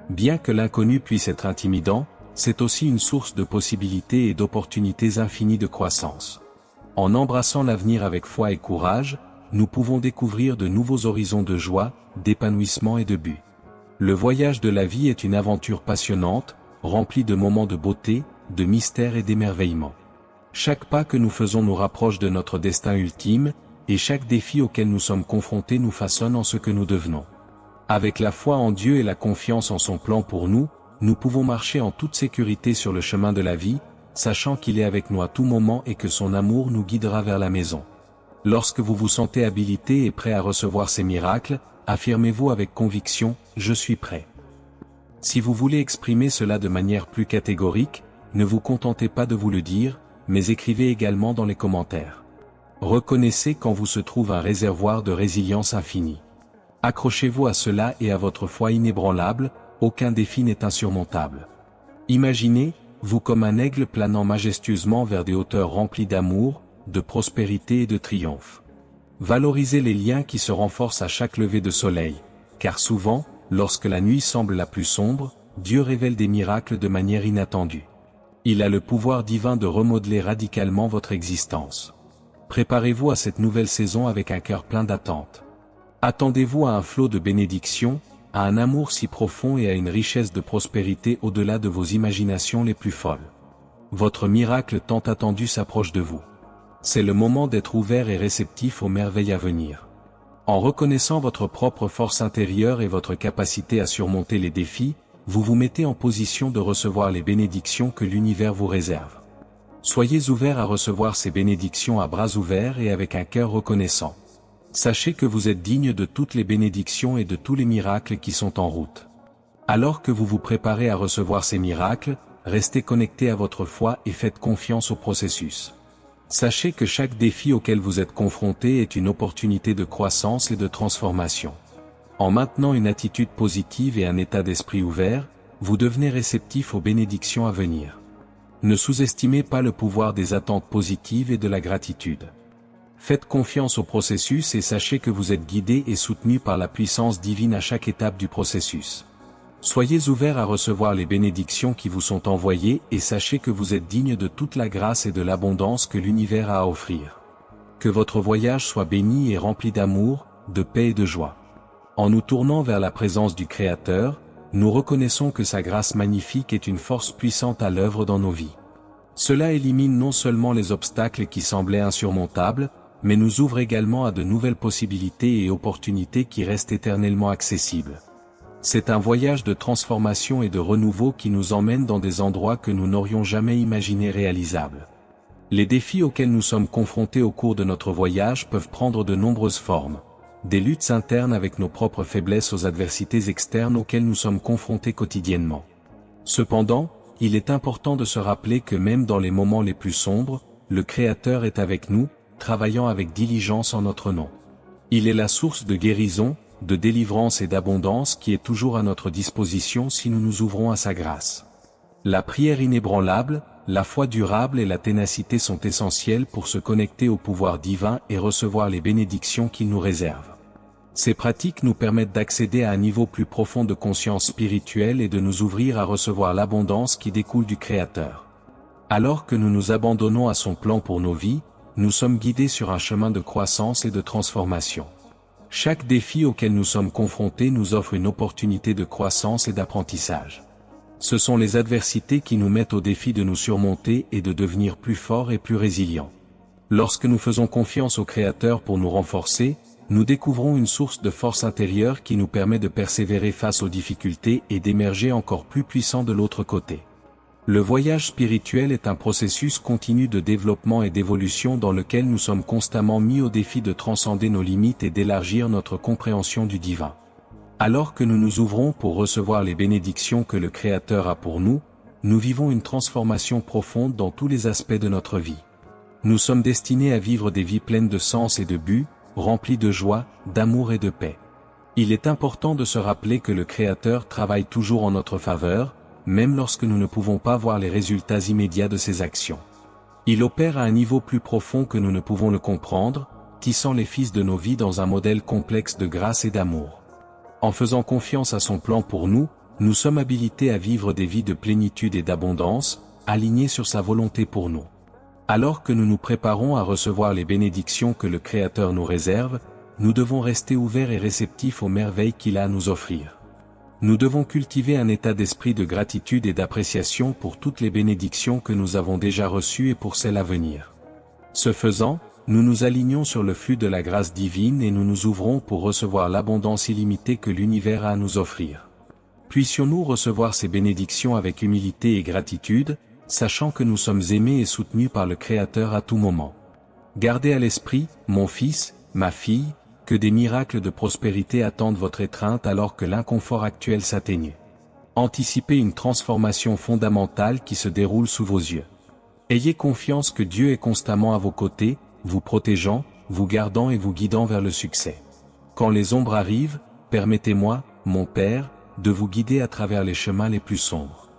Bien que l'inconnu puisse être intimidant, c'est aussi une source de possibilités et d'opportunités infinies de croissance. En embrassant l'avenir avec foi et courage, nous pouvons découvrir de nouveaux horizons de joie, d'épanouissement et de but. Le voyage de la vie est une aventure passionnante, remplie de moments de beauté, de mystère et d'émerveillement. Chaque pas que nous faisons nous rapproche de notre destin ultime, et chaque défi auquel nous sommes confrontés nous façonne en ce que nous devenons. Avec la foi en Dieu et la confiance en son plan pour nous, nous pouvons marcher en toute sécurité sur le chemin de la vie, sachant qu'il est avec nous à tout moment et que son amour nous guidera vers la maison. Lorsque vous vous sentez habilité et prêt à recevoir ces miracles, affirmez-vous avec conviction « Je suis prêt ». Si vous voulez exprimer cela de manière plus catégorique, ne vous contentez pas de vous le dire, mais écrivez également dans les commentaires. Reconnaissez qu'en vous se trouve un réservoir de résilience infinie. Accrochez-vous à cela et à votre foi inébranlable, aucun défi n'est insurmontable. Imaginez-vous comme un aigle planant majestueusement vers des hauteurs remplies d'amour, de prospérité et de triomphe. Valorisez les liens qui se renforcent à chaque lever de soleil, car souvent, lorsque la nuit semble la plus sombre, Dieu révèle des miracles de manière inattendue. Il a le pouvoir divin de remodeler radicalement votre existence. Préparez-vous à cette nouvelle saison avec un cœur plein d'attente. Attendez-vous à un flot de bénédictions, à un amour si profond et à une richesse de prospérité au-delà de vos imaginations les plus folles. Votre miracle tant attendu s'approche de vous. C'est le moment d'être ouvert et réceptif aux merveilles à venir. En reconnaissant votre propre force intérieure et votre capacité à surmonter les défis, vous vous mettez en position de recevoir les bénédictions que l'univers vous réserve. Soyez ouverts à recevoir ces bénédictions à bras ouverts et avec un cœur reconnaissant. Sachez que vous êtes digne de toutes les bénédictions et de tous les miracles qui sont en route. Alors que vous vous préparez à recevoir ces miracles, restez connecté à votre foi et faites confiance au processus. Sachez que chaque défi auquel vous êtes confronté est une opportunité de croissance et de transformation. En maintenant une attitude positive et un état d'esprit ouvert, vous devenez réceptif aux bénédictions à venir. Ne sous-estimez pas le pouvoir des attentes positives et de la gratitude. Faites confiance au processus et sachez que vous êtes guidé et soutenu par la puissance divine à chaque étape du processus. Soyez ouverts à recevoir les bénédictions qui vous sont envoyées et sachez que vous êtes digne de toute la grâce et de l'abondance que l'univers a à offrir. Que votre voyage soit béni et rempli d'amour, de paix et de joie. En nous tournant vers la présence du Créateur, nous reconnaissons que sa grâce magnifique est une force puissante à l'œuvre dans nos vies. Cela élimine non seulement les obstacles qui semblaient insurmontables, mais nous ouvre également à de nouvelles possibilités et opportunités qui restent éternellement accessibles. C'est un voyage de transformation et de renouveau qui nous emmène dans des endroits que nous n'aurions jamais imaginés réalisables. Les défis auxquels nous sommes confrontés au cours de notre voyage peuvent prendre de nombreuses formes. Des luttes internes avec nos propres faiblesses aux adversités externes auxquelles nous sommes confrontés quotidiennement. Cependant, il est important de se rappeler que même dans les moments les plus sombres, le Créateur est avec nous, travaillant avec diligence en notre nom. Il est la source de guérison, de délivrance et d'abondance qui est toujours à notre disposition si nous nous ouvrons à sa grâce. La prière inébranlable, la foi durable et la ténacité sont essentielles pour se connecter au pouvoir divin et recevoir les bénédictions qu'il nous réserve. Ces pratiques nous permettent d'accéder à un niveau plus profond de conscience spirituelle et de nous ouvrir à recevoir l'abondance qui découle du Créateur. Alors que nous nous abandonnons à son plan pour nos vies, nous sommes guidés sur un chemin de croissance et de transformation. Chaque défi auquel nous sommes confrontés nous offre une opportunité de croissance et d'apprentissage. Ce sont les adversités qui nous mettent au défi de nous surmonter et de devenir plus forts et plus résilients. Lorsque nous faisons confiance au Créateur pour nous renforcer, nous découvrons une source de force intérieure qui nous permet de persévérer face aux difficultés et d'émerger encore plus puissants de l'autre côté. Le voyage spirituel est un processus continu de développement et d'évolution dans lequel nous sommes constamment mis au défi de transcender nos limites et d'élargir notre compréhension du divin. Alors que nous nous ouvrons pour recevoir les bénédictions que le Créateur a pour nous, nous vivons une transformation profonde dans tous les aspects de notre vie. Nous sommes destinés à vivre des vies pleines de sens et de but, remplies de joie, d'amour et de paix. Il est important de se rappeler que le Créateur travaille toujours en notre faveur, même lorsque nous ne pouvons pas voir les résultats immédiats de ses actions. Il opère à un niveau plus profond que nous ne pouvons le comprendre, tissant les fils de nos vies dans un modèle complexe de grâce et d'amour. En faisant confiance à son plan pour nous, nous sommes habilités à vivre des vies de plénitude et d'abondance, alignées sur sa volonté pour nous. Alors que nous nous préparons à recevoir les bénédictions que le Créateur nous réserve, nous devons rester ouverts et réceptifs aux merveilles qu'il a à nous offrir. Nous devons cultiver un état d'esprit de gratitude et d'appréciation pour toutes les bénédictions que nous avons déjà reçues et pour celles à venir. Ce faisant, nous nous alignons sur le flux de la grâce divine et nous nous ouvrons pour recevoir l'abondance illimitée que l'univers a à nous offrir. Puissions-nous recevoir ces bénédictions avec humilité et gratitude, sachant que nous sommes aimés et soutenus par le Créateur à tout moment. Gardez à l'esprit, mon fils, ma fille, que des miracles de prospérité attendent votre étreinte alors que l'inconfort actuel s'atténue. Anticipez une transformation fondamentale qui se déroule sous vos yeux. Ayez confiance que Dieu est constamment à vos côtés, vous protégeant, vous gardant et vous guidant vers le succès. Quand les ombres arrivent, permettez-moi, mon Père, de vous guider à travers les chemins les plus sombres.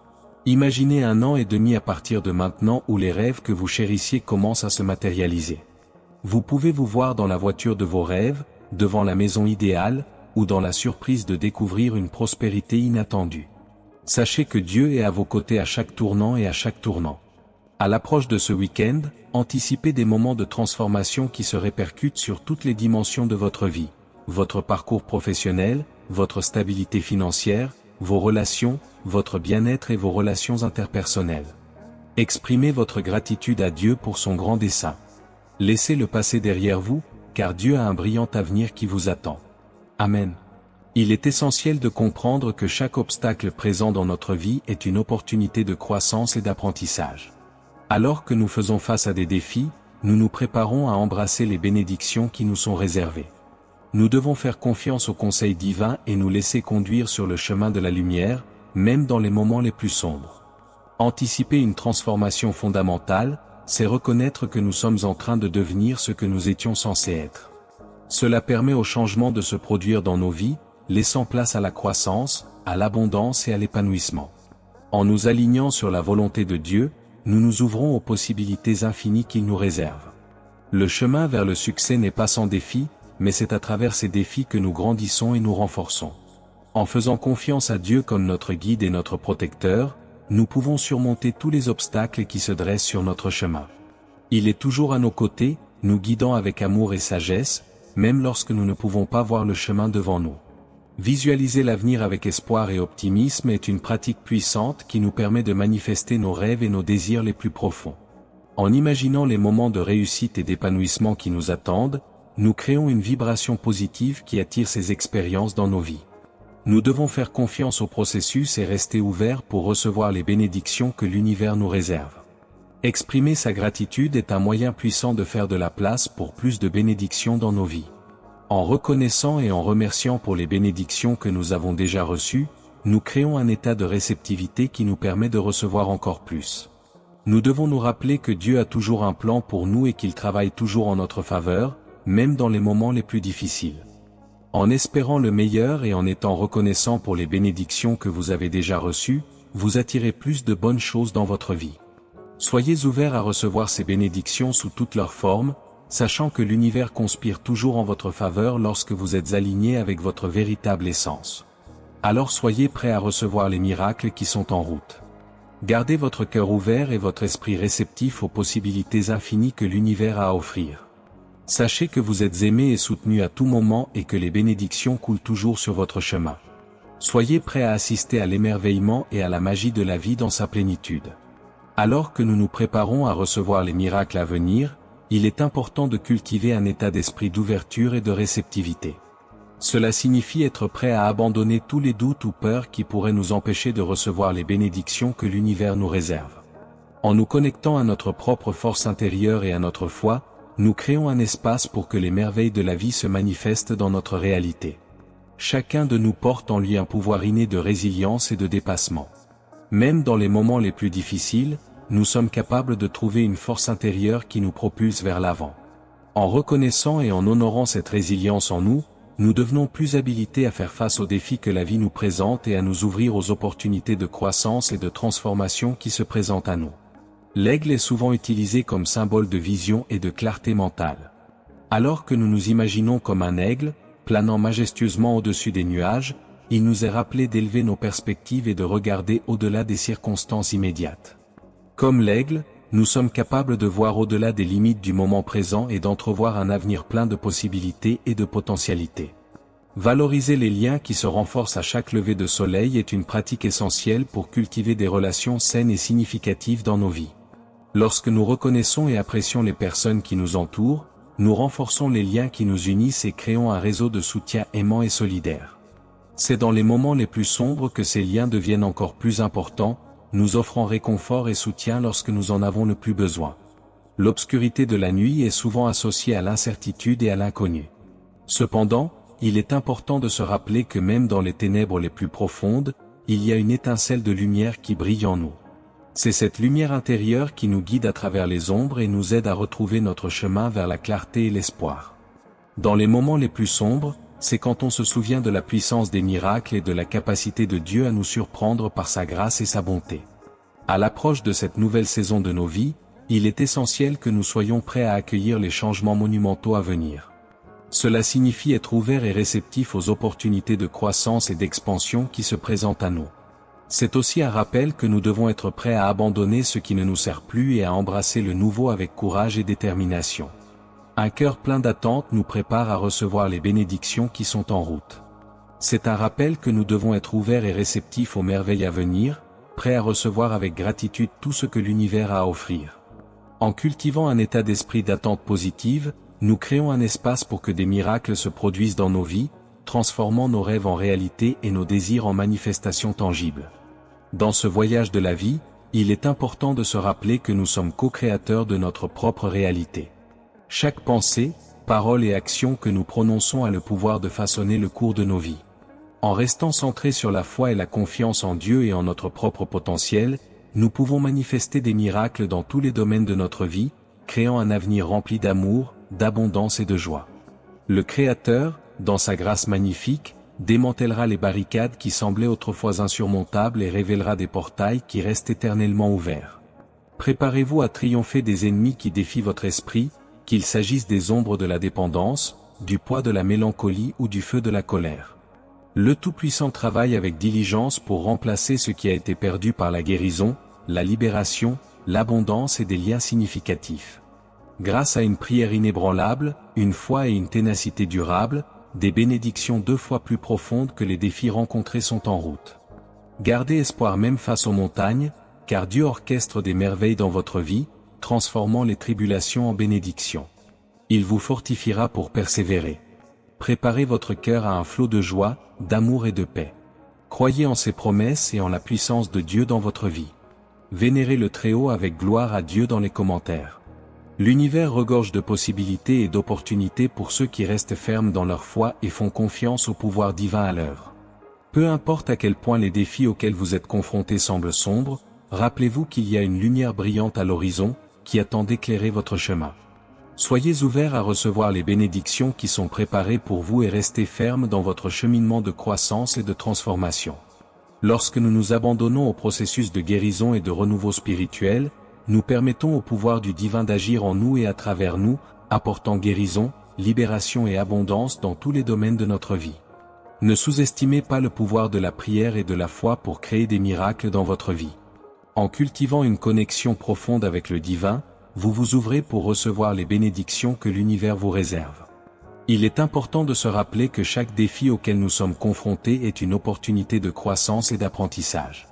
Imaginez 1 an et demi à partir de maintenant où les rêves que vous chérissiez commencent à se matérialiser. Vous pouvez vous voir dans la voiture de vos rêves, devant la maison idéale, ou dans la surprise de découvrir une prospérité inattendue. Sachez que Dieu est à vos côtés à chaque tournant et à chaque tournant. À l'approche de ce week-end, anticipez des moments de transformation qui se répercutent sur toutes les dimensions de votre vie, votre parcours professionnel, votre stabilité financière, vos relations, votre bien-être et vos relations interpersonnelles. Exprimez votre gratitude à Dieu pour son grand dessein. Laissez le passé derrière vous, car Dieu a un brillant avenir qui vous attend. Amen. Il est essentiel de comprendre que chaque obstacle présent dans notre vie est une opportunité de croissance et d'apprentissage. Alors que nous faisons face à des défis, nous nous préparons à embrasser les bénédictions qui nous sont réservées. Nous devons faire confiance au conseil divin et nous laisser conduire sur le chemin de la lumière, même dans les moments les plus sombres. Anticiper une transformation fondamentale, c'est reconnaître que nous sommes en train de devenir ce que nous étions censés être. Cela permet au changement de se produire dans nos vies, laissant place à la croissance, à l'abondance et à l'épanouissement. En nous alignant sur la volonté de Dieu, nous nous ouvrons aux possibilités infinies qu'il nous réserve. Le chemin vers le succès n'est pas sans défis, mais c'est à travers ces défis que nous grandissons et nous renforçons. En faisant confiance à Dieu comme notre guide et notre protecteur, nous pouvons surmonter tous les obstacles qui se dressent sur notre chemin. Il est toujours à nos côtés, nous guidant avec amour et sagesse, même lorsque nous ne pouvons pas voir le chemin devant nous. Visualiser l'avenir avec espoir et optimisme est une pratique puissante qui nous permet de manifester nos rêves et nos désirs les plus profonds. En imaginant les moments de réussite et d'épanouissement qui nous attendent, nous créons une vibration positive qui attire ces expériences dans nos vies. Nous devons faire confiance au processus et rester ouverts pour recevoir les bénédictions que l'univers nous réserve. Exprimer sa gratitude est un moyen puissant de faire de la place pour plus de bénédictions dans nos vies. En reconnaissant et en remerciant pour les bénédictions que nous avons déjà reçues, nous créons un état de réceptivité qui nous permet de recevoir encore plus. Nous devons nous rappeler que Dieu a toujours un plan pour nous et qu'il travaille toujours en notre faveur, même dans les moments les plus difficiles. En espérant le meilleur et en étant reconnaissant pour les bénédictions que vous avez déjà reçues, vous attirez plus de bonnes choses dans votre vie. Soyez ouverts à recevoir ces bénédictions sous toutes leurs formes, sachant que l'univers conspire toujours en votre faveur lorsque vous êtes aligné avec votre véritable essence. Alors soyez prêts à recevoir les miracles qui sont en route. Gardez votre cœur ouvert et votre esprit réceptif aux possibilités infinies que l'univers a à offrir. Sachez que vous êtes aimé et soutenu à tout moment et que les bénédictions coulent toujours sur votre chemin. Soyez prêts à assister à l'émerveillement et à la magie de la vie dans sa plénitude. Alors que nous nous préparons à recevoir les miracles à venir, il est important de cultiver un état d'esprit d'ouverture et de réceptivité. Cela signifie être prêt à abandonner tous les doutes ou peurs qui pourraient nous empêcher de recevoir les bénédictions que l'univers nous réserve. En nous connectant à notre propre force intérieure et à notre foi, nous créons un espace pour que les merveilles de la vie se manifestent dans notre réalité. Chacun de nous porte en lui un pouvoir inné de résilience et de dépassement. Même dans les moments les plus difficiles, nous sommes capables de trouver une force intérieure qui nous propulse vers l'avant. En reconnaissant et en honorant cette résilience en nous, nous devenons plus habilités à faire face aux défis que la vie nous présente et à nous ouvrir aux opportunités de croissance et de transformation qui se présentent à nous. L'aigle est souvent utilisé comme symbole de vision et de clarté mentale. Alors que nous nous imaginons comme un aigle, planant majestueusement au-dessus des nuages, il nous est rappelé d'élever nos perspectives et de regarder au-delà des circonstances immédiates. Comme l'aigle, nous sommes capables de voir au-delà des limites du moment présent et d'entrevoir un avenir plein de possibilités et de potentialités. Valoriser les liens qui se renforcent à chaque lever de soleil est une pratique essentielle pour cultiver des relations saines et significatives dans nos vies. Lorsque nous reconnaissons et apprécions les personnes qui nous entourent, nous renforçons les liens qui nous unissent et créons un réseau de soutien aimant et solidaire. C'est dans les moments les plus sombres que ces liens deviennent encore plus importants, nous offrant réconfort et soutien lorsque nous en avons le plus besoin. L'obscurité de la nuit est souvent associée à l'incertitude et à l'inconnu. Cependant, il est important de se rappeler que même dans les ténèbres les plus profondes, il y a une étincelle de lumière qui brille en nous. C'est cette lumière intérieure qui nous guide à travers les ombres et nous aide à retrouver notre chemin vers la clarté et l'espoir. Dans les moments les plus sombres, c'est quand on se souvient de la puissance des miracles et de la capacité de Dieu à nous surprendre par sa grâce et sa bonté. À l'approche de cette nouvelle saison de nos vies, il est essentiel que nous soyons prêts à accueillir les changements monumentaux à venir. Cela signifie être ouverts et réceptifs aux opportunités de croissance et d'expansion qui se présentent à nous. C'est aussi un rappel que nous devons être prêts à abandonner ce qui ne nous sert plus et à embrasser le nouveau avec courage et détermination. Un cœur plein d'attente nous prépare à recevoir les bénédictions qui sont en route. C'est un rappel que nous devons être ouverts et réceptifs aux merveilles à venir, prêts à recevoir avec gratitude tout ce que l'univers a à offrir. En cultivant un état d'esprit d'attente positive, nous créons un espace pour que des miracles se produisent dans nos vies, transformant nos rêves en réalité et nos désirs en manifestations tangibles. Dans ce voyage de la vie, il est important de se rappeler que nous sommes co-créateurs de notre propre réalité. Chaque pensée, paroles et actions que nous prononçons a le pouvoir de façonner le cours de nos vies. En restant centrés sur la foi et la confiance en Dieu et en notre propre potentiel, nous pouvons manifester des miracles dans tous les domaines de notre vie, créant un avenir rempli d'amour, d'abondance et de joie. Le Créateur, dans sa grâce magnifique, démantèlera les barricades qui semblaient autrefois insurmontables et révélera des portails qui restent éternellement ouverts. Préparez-vous à triompher des ennemis qui défient votre esprit, qu'il s'agisse des ombres de la dépendance, du poids de la mélancolie ou du feu de la colère. Le Tout-Puissant travaille avec diligence pour remplacer ce qui a été perdu par la guérison, la libération, l'abondance et des liens significatifs. Grâce à une prière inébranlable, une foi et une ténacité durable, des bénédictions 2 fois plus profondes que les défis rencontrés sont en route. Gardez espoir même face aux montagnes, car Dieu orchestre des merveilles dans votre vie, transformant les tribulations en bénédictions. Il vous fortifiera pour persévérer. Préparez votre cœur à un flot de joie, d'amour et de paix. Croyez en ses promesses et en la puissance de Dieu dans votre vie. Vénérez le Très-Haut avec gloire à Dieu dans les commentaires. L'univers regorge de possibilités et d'opportunités pour ceux qui restent fermes dans leur foi et font confiance au pouvoir divin à l'œuvre. Peu importe à quel point les défis auxquels vous êtes confrontés semblent sombres, rappelez-vous qu'il y a une lumière brillante à l'horizon, qui attend d'éclairer votre chemin. Soyez ouverts à recevoir les bénédictions qui sont préparées pour vous et restez fermes dans votre cheminement de croissance et de transformation. Lorsque nous nous abandonnons au processus de guérison et de renouveau spirituel, nous permettons au pouvoir du divin d'agir en nous et à travers nous, apportant guérison, libération et abondance dans tous les domaines de notre vie. Ne sous-estimez pas le pouvoir de la prière et de la foi pour créer des miracles dans votre vie. En cultivant une connexion profonde avec le divin, vous vous ouvrez pour recevoir les bénédictions que l'univers vous réserve. Il est important de se rappeler que chaque défi auquel nous sommes confrontés est une opportunité de croissance et d'apprentissage.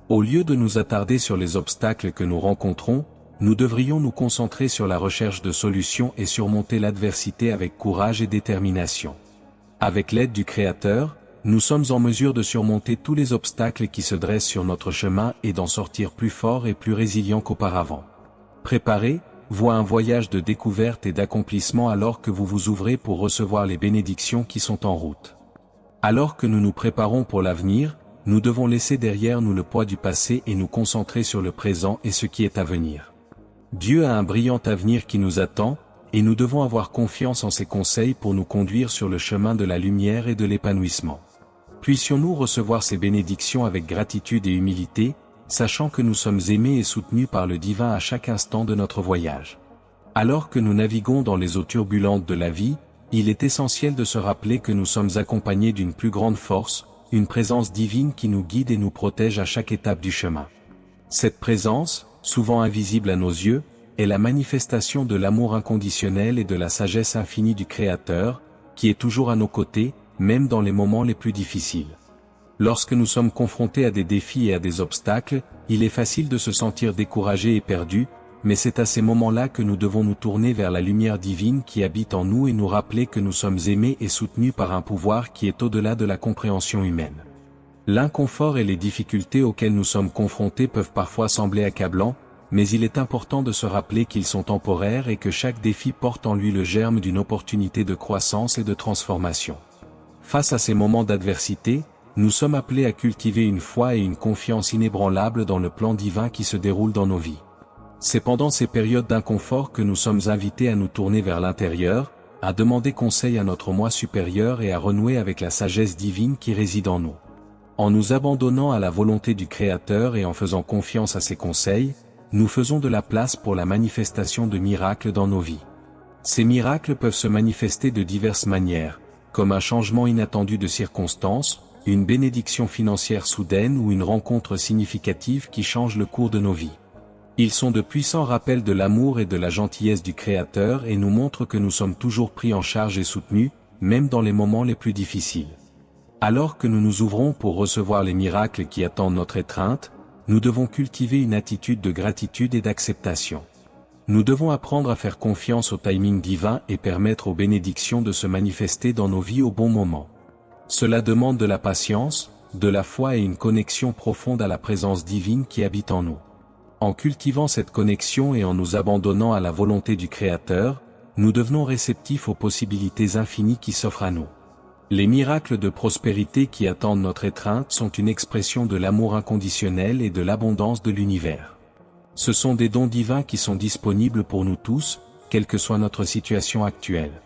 Au lieu de nous attarder sur les obstacles que nous rencontrons, nous devrions nous concentrer sur la recherche de solutions et surmonter l'adversité avec courage et détermination. Avec l'aide du Créateur, nous sommes en mesure de surmonter tous les obstacles qui se dressent sur notre chemin et d'en sortir plus forts et plus résilients qu'auparavant. Préparez-vous à un voyage de découverte et d'accomplissement alors que vous vous ouvrez pour recevoir les bénédictions qui sont en route. Alors que nous nous préparons pour l'avenir, nous devons laisser derrière nous le poids du passé et nous concentrer sur le présent et ce qui est à venir. Dieu a un brillant avenir qui nous attend, et nous devons avoir confiance en ses conseils pour nous conduire sur le chemin de la lumière et de l'épanouissement. Puissions-nous recevoir ces bénédictions avec gratitude et humilité, sachant que nous sommes aimés et soutenus par le divin à chaque instant de notre voyage. Alors que nous naviguons dans les eaux turbulentes de la vie, il est essentiel de se rappeler que nous sommes accompagnés d'une plus grande force, une présence divine qui nous guide et nous protège à chaque étape du chemin. Cette présence, souvent invisible à nos yeux, est la manifestation de l'amour inconditionnel et de la sagesse infinie du Créateur, qui est toujours à nos côtés, même dans les moments les plus difficiles. Lorsque nous sommes confrontés à des défis et à des obstacles, il est facile de se sentir découragé et perdu, mais c'est à ces moments-là que nous devons nous tourner vers la lumière divine qui habite en nous et nous rappeler que nous sommes aimés et soutenus par un pouvoir qui est au-delà de la compréhension humaine. L'inconfort et les difficultés auxquelles nous sommes confrontés peuvent parfois sembler accablants, mais il est important de se rappeler qu'ils sont temporaires et que chaque défi porte en lui le germe d'une opportunité de croissance et de transformation. Face à ces moments d'adversité, nous sommes appelés à cultiver une foi et une confiance inébranlables dans le plan divin qui se déroule dans nos vies. C'est pendant ces périodes d'inconfort que nous sommes invités à nous tourner vers l'intérieur, à demander conseil à notre moi supérieur et à renouer avec la sagesse divine qui réside en nous. En nous abandonnant à la volonté du Créateur et en faisant confiance à ses conseils, nous faisons de la place pour la manifestation de miracles dans nos vies. Ces miracles peuvent se manifester de diverses manières, comme un changement inattendu de circonstances, une bénédiction financière soudaine ou une rencontre significative qui change le cours de nos vies. Ils sont de puissants rappels de l'amour et de la gentillesse du Créateur et nous montrent que nous sommes toujours pris en charge et soutenus, même dans les moments les plus difficiles. Alors que nous nous ouvrons pour recevoir les miracles qui attendent notre étreinte, nous devons cultiver une attitude de gratitude et d'acceptation. Nous devons apprendre à faire confiance au timing divin et permettre aux bénédictions de se manifester dans nos vies au bon moment. Cela demande de la patience, de la foi et une connexion profonde à la présence divine qui habite en nous. En cultivant cette connexion et en nous abandonnant à la volonté du Créateur, nous devenons réceptifs aux possibilités infinies qui s'offrent à nous. Les miracles de prospérité qui attendent notre étreinte sont une expression de l'amour inconditionnel et de l'abondance de l'univers. Ce sont des dons divins qui sont disponibles pour nous tous, quelle que soit notre situation actuelle.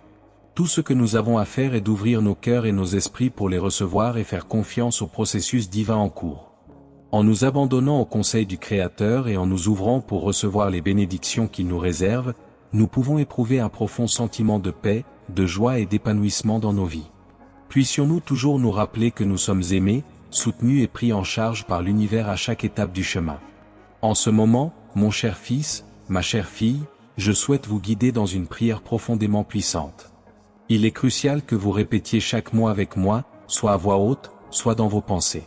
Tout ce que nous avons à faire est d'ouvrir nos cœurs et nos esprits pour les recevoir et faire confiance au processus divin en cours. En nous abandonnant au conseil du Créateur et en nous ouvrant pour recevoir les bénédictions qu'il nous réserve, nous pouvons éprouver un profond sentiment de paix, de joie et d'épanouissement dans nos vies. Puissions-nous toujours nous rappeler que nous sommes aimés, soutenus et pris en charge par l'univers à chaque étape du chemin. En ce moment, mon cher fils, ma chère fille, je souhaite vous guider dans une prière profondément puissante. Il est crucial que vous répétiez chaque mot avec moi, soit à voix haute, soit dans vos pensées.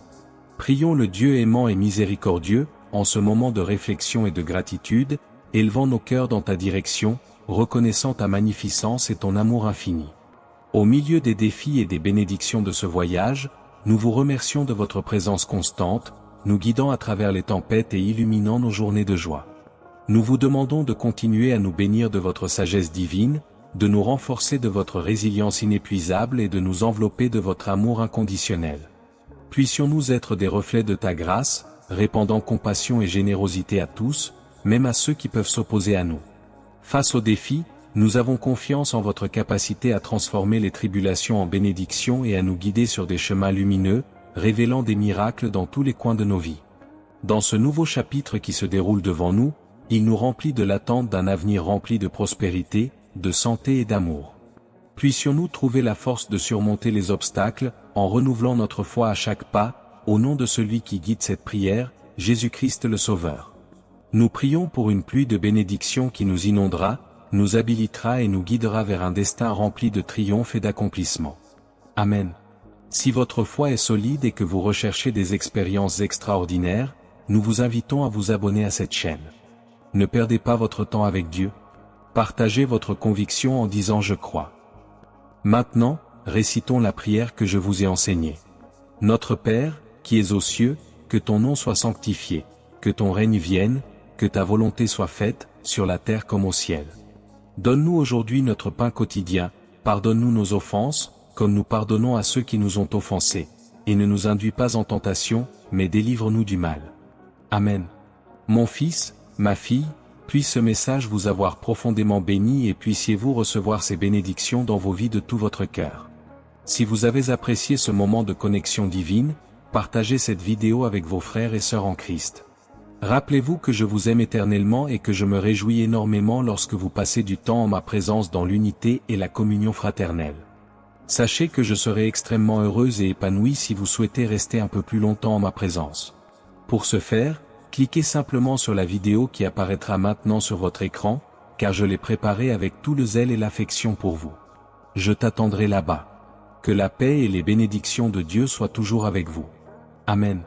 Prions le Dieu aimant et miséricordieux, en ce moment de réflexion et de gratitude, élevant nos cœurs dans ta direction, reconnaissant ta magnificence et ton amour infini. Au milieu des défis et des bénédictions de ce voyage, nous vous remercions de votre présence constante, nous guidant à travers les tempêtes et illuminant nos journées de joie. Nous vous demandons de continuer à nous bénir de votre sagesse divine, de nous renforcer de votre résilience inépuisable et de nous envelopper de votre amour inconditionnel. Puissions-nous être des reflets de ta grâce, répandant compassion et générosité à tous, même à ceux qui peuvent s'opposer à nous. Face aux défis, nous avons confiance en votre capacité à transformer les tribulations en bénédictions et à nous guider sur des chemins lumineux, révélant des miracles dans tous les coins de nos vies. Dans ce nouveau chapitre qui se déroule devant nous, il nous remplit de l'attente d'un avenir rempli de prospérité, de santé et d'amour. Puissions-nous trouver la force de surmonter les obstacles, en renouvelant notre foi à chaque pas, au nom de celui qui guide cette prière, Jésus-Christ le Sauveur. Nous prions pour une pluie de bénédictions qui nous inondera, nous habilitera et nous guidera vers un destin rempli de triomphe et d'accomplissement. Amen. Si votre foi est solide et que vous recherchez des expériences extraordinaires, nous vous invitons à vous abonner à cette chaîne. Ne perdez pas votre temps avec Dieu. Partagez votre conviction en disant « Je crois ». Maintenant, récitons la prière que je vous ai enseignée. Notre Père, qui es aux cieux, que ton nom soit sanctifié, que ton règne vienne, que ta volonté soit faite, sur la terre comme au ciel. Donne-nous aujourd'hui notre pain quotidien, pardonne-nous nos offenses, comme nous pardonnons à ceux qui nous ont offensés, et ne nous induis pas en tentation, mais délivre-nous du mal. Amen. Mon fils, ma fille, puisse ce message vous avoir profondément béni et puissiez-vous recevoir ces bénédictions dans vos vies de tout votre cœur. Si vous avez apprécié ce moment de connexion divine, partagez cette vidéo avec vos frères et sœurs en Christ. Rappelez-vous que je vous aime éternellement et que je me réjouis énormément lorsque vous passez du temps en ma présence dans l'unité et la communion fraternelle. Sachez que je serai extrêmement heureuse et épanouie si vous souhaitez rester un peu plus longtemps en ma présence. Pour ce faire, cliquez simplement sur la vidéo qui apparaîtra maintenant sur votre écran, car je l'ai préparée avec tout le zèle et l'affection pour vous. Je t'attendrai là-bas. Que la paix et les bénédictions de Dieu soient toujours avec vous. Amen.